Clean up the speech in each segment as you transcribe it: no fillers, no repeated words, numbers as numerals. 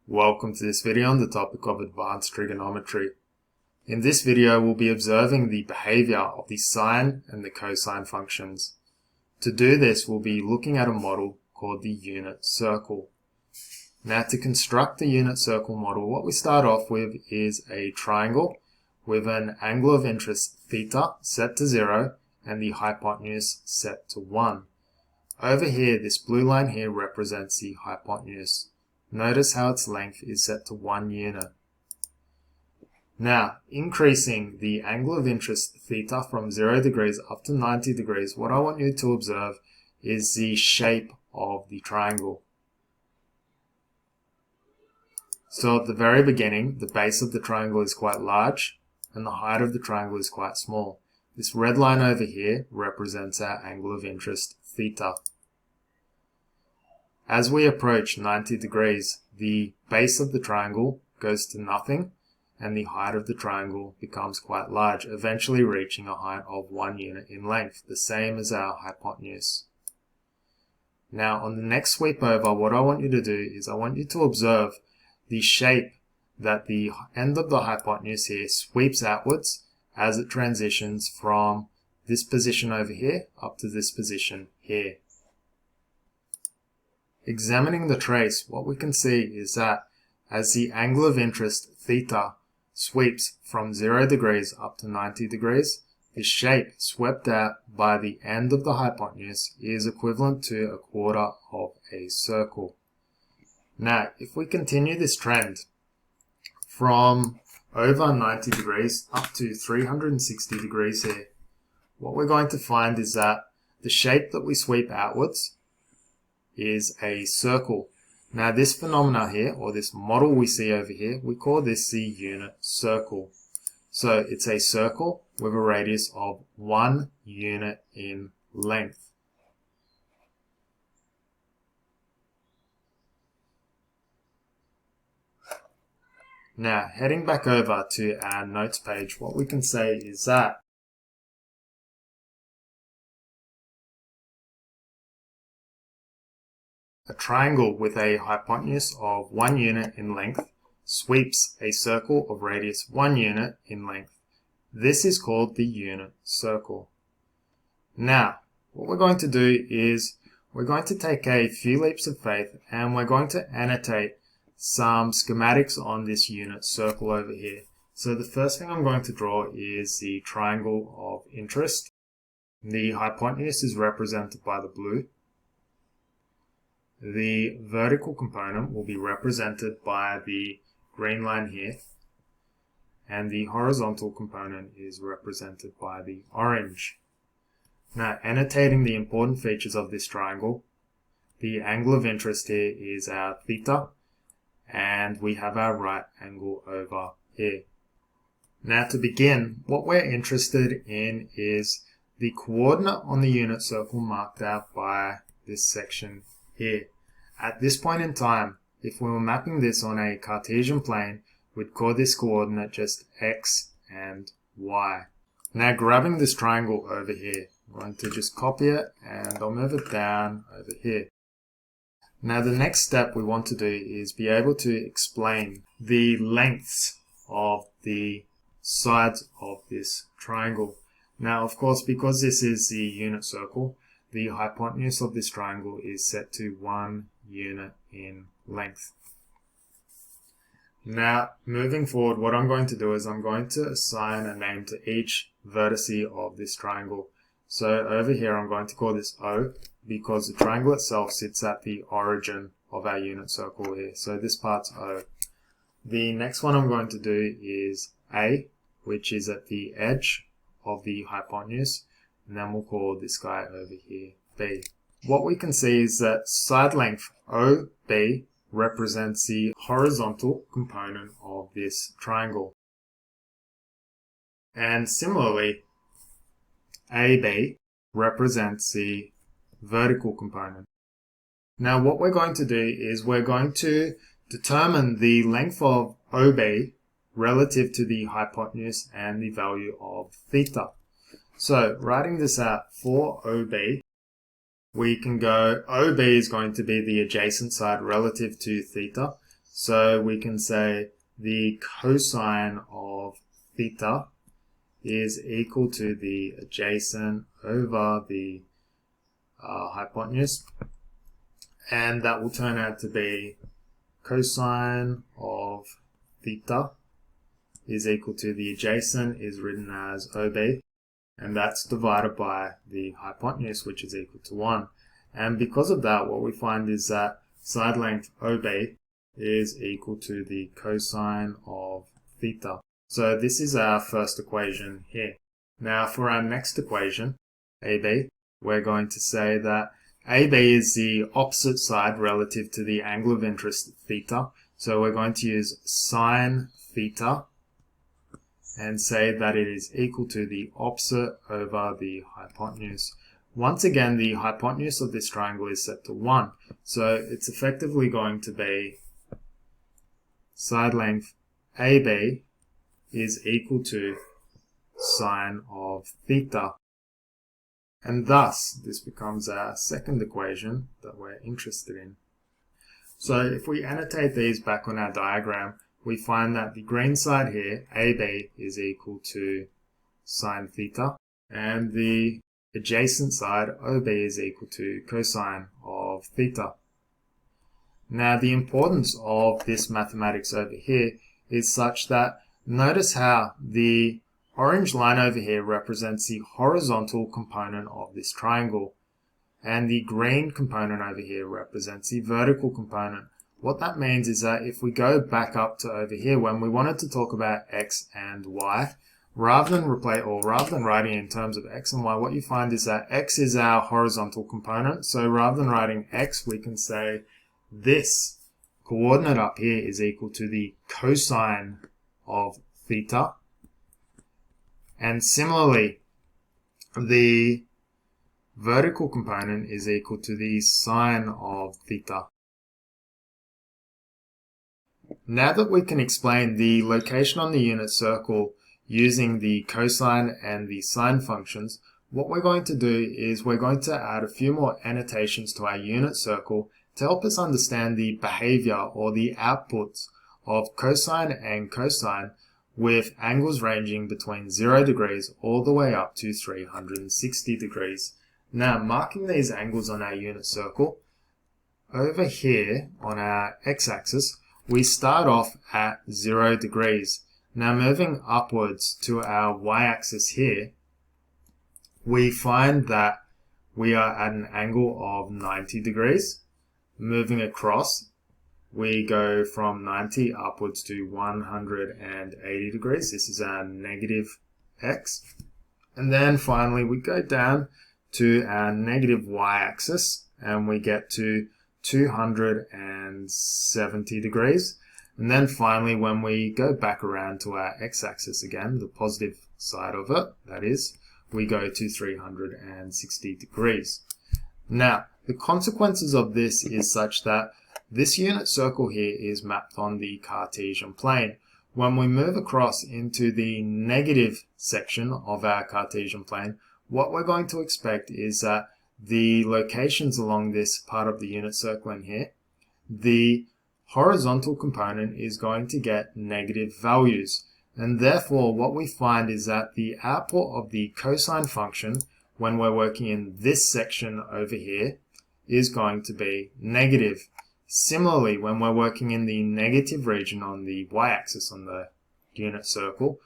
Welcome to this video on the topic of advanced trigonometry. In this video, we'll be observing the behavior of the sine and the cosine functions. To do this, we'll be looking at a model called the unit circle. Now, to construct the unit circle model, what we start off with is a triangle with an angle of interest theta set to 0 and the hypotenuse set to 1. Over here, this blue line here represents the hypotenuse. Notice how its length is set to 1 unit. Now, increasing the angle of interest theta from 0 degrees up to 90 degrees, what I want you to observe is the shape of the triangle. So at the very beginning, the base of the triangle is quite large and the height of the triangle is quite small. This red line over here represents our angle of interest theta. As we approach 90 degrees, the base of the triangle goes to nothing and the height of the triangle becomes quite large, eventually reaching a height of 1 unit in length, the same as our hypotenuse. Now on the next sweep over, what I want you to do is I want you to observe the shape that the end of the hypotenuse here sweeps outwards as it transitions from this position over here up to this position here. Examining the trace, what we can see is that as the angle of interest theta sweeps from 0 degrees up to 90 degrees, the shape swept out by the end of the hypotenuse is equivalent to a quarter of a circle. Now, if we continue this trend from over 90 degrees up to 360 degrees here, what we're going to find is that the shape that we sweep outwards is a circle. Now this phenomena here, or this model we see over here, we call this the unit circle. So it's a circle with a radius of 1 unit in length. Now heading back over to our notes page, what we can say is that a triangle with a hypotenuse of 1 unit in length sweeps a circle of radius 1 unit in length. This is called the unit circle. Now, what we're going to do is we're going to take a few leaps of faith and we're going to annotate some schematics on this unit circle over here. So the first thing I'm going to draw is the triangle of interest. The hypotenuse is represented by the blue. The vertical component will be represented by the green line here, and the horizontal component is represented by the orange. Now, annotating the important features of this triangle, the angle of interest here is our theta, and we have our right angle over here. Now, to begin, what we're interested in is the coordinate on the unit circle marked out by this section here. At this point in time, if we were mapping this on a Cartesian plane, we'd call this coordinate just x and y. Now grabbing this triangle over here, I'm going to just copy it and I'll move it down over here. Now the next step we want to do is be able to explain the lengths of the sides of this triangle. Now of course, because this is the unit circle, the hypotenuse of this triangle is set to 1 unit in length. Now, moving forward, what I'm going to do is I'm going to assign a name to each vertice of this triangle. So over here, I'm going to call this O because the triangle itself sits at the origin of our unit circle here. So this part's O. The next one I'm going to do is A, which is at the edge of the hypotenuse. And then we'll call this guy over here B. What we can see is that side length OB represents the horizontal component of this triangle. And similarly, AB represents the vertical component. Now what we're going to do is we're going to determine the length of OB relative to the hypotenuse and the value of theta. So writing this out for OB, we can go OB is going to be the adjacent side relative to theta. So we can say the cosine of theta is equal to the adjacent over the hypotenuse, and that will turn out to be cosine of theta is equal to the adjacent is written as OB, and that's divided by the hypotenuse, which is equal to 1. And because of that, what we find is that side length OB is equal to the cosine of theta. So this is our first equation here. Now for our next equation, AB, we're going to say that AB is the opposite side relative to the angle of interest theta. So we're going to use sine theta and say that it is equal to the opposite over the hypotenuse. Once again, the hypotenuse of this triangle is set to 1. So it's effectively going to be side length AB is equal to sine of theta. And thus, this becomes our second equation that we're interested in. So if we annotate these back on our diagram, we find that the green side here, AB, is equal to sine theta, and the adjacent side, OB, is equal to cosine of theta. Now, the importance of this mathematics over here is such that notice how the orange line over here represents the horizontal component of this triangle, and the green component over here represents the vertical component. What that means is that if we go back up to over here, when we wanted to talk about x and y, rather than writing in terms of x and y, what you find is that x is our horizontal component. So rather than writing x, we can say this coordinate up here is equal to the cosine of theta. And similarly, the vertical component is equal to the sine of theta. Now that we can explain the location on the unit circle using the cosine and the sine functions, what we're going to do is we're going to add a few more annotations to our unit circle to help us understand the behavior or the outputs of cosine and cosine with angles ranging between 0 degrees all the way up to 360 degrees. Now, marking these angles on our unit circle, over here on our x-axis, we start off at 0 degrees. Now, moving upwards to our y-axis here, we find that we are at an angle of 90 degrees. Moving across, we go from 90 upwards to 180 degrees. This is our negative x. And then finally, we go down to our negative y-axis and we get to 270 degrees. And then finally, when we go back around to our x-axis again, the positive side of it, that is, we go to 360 degrees. Now, the consequences of this is such that this unit circle here is mapped on the Cartesian plane. When we move across into the negative section of our Cartesian plane, what we're going to expect is that the locations along this part of the unit circle in here, the horizontal component is going to get negative values. And therefore, what we find is that the output of the cosine function, when we're working in this section over here, is going to be negative. Similarly, when we're working in the negative region on the y-axis on the unit circle,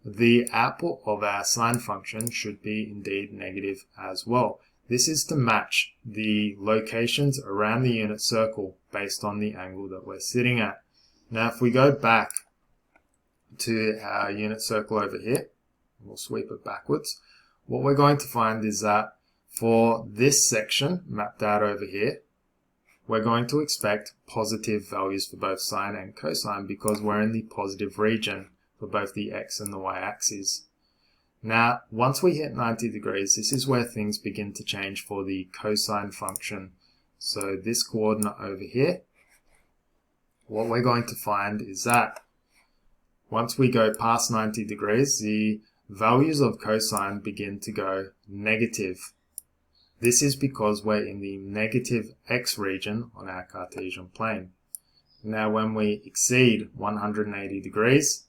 the output of our sine function should be indeed negative as well. This is to match the locations around the unit circle based on the angle that we're sitting at. Now, if we go back to our unit circle over here, we'll sweep it backwards. What we're going to find is that for this section mapped out over here, we're going to expect positive values for both sine and cosine because we're in the positive region for both the x and the y-axis. Now, once we hit 90 degrees, this is where things begin to change for the cosine function. So this coordinate over here, what we're going to find is that once we go past 90 degrees, the values of cosine begin to go negative. This is because we're in the negative x region on our Cartesian plane. Now when we exceed 180 degrees,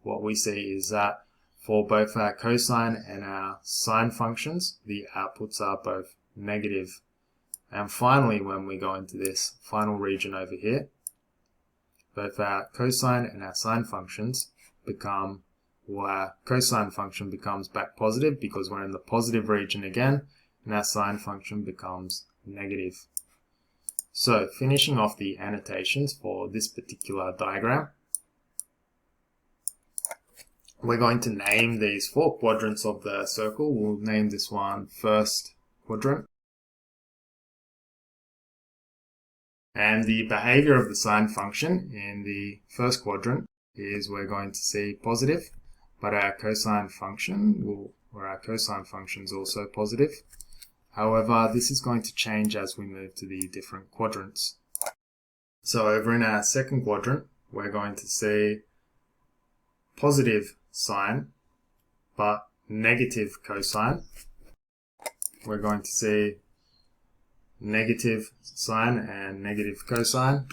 what we see is that for both our cosine and our sine functions, the outputs are both negative. And finally, when we go into this final region over here, both our cosine and our sine functions become, well, our cosine function becomes back positive because we're in the positive region again, and our sine function becomes negative. So, finishing off the annotations for this particular diagram, we're going to name these 4 quadrants of the circle. We'll name this one first quadrant. And the behavior of the sine function in the first quadrant is we're going to see positive, but our cosine function is also positive. However, this is going to change as we move to the different quadrants. So over in our second quadrant, we're going to see positive sine, but negative cosine. We're going to see negative sine and negative cosine.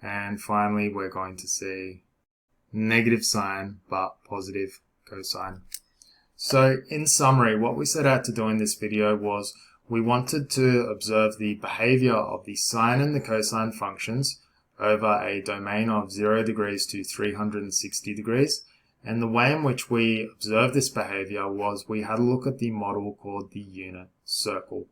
And finally, we're going to see negative sine, but positive cosine. So in summary, what we set out to do in this video was we wanted to observe the behavior of the sine and the cosine functions over a domain of 0 degrees to 360 degrees. And the way in which we observed this behavior was we had a look at the model called the unit circle.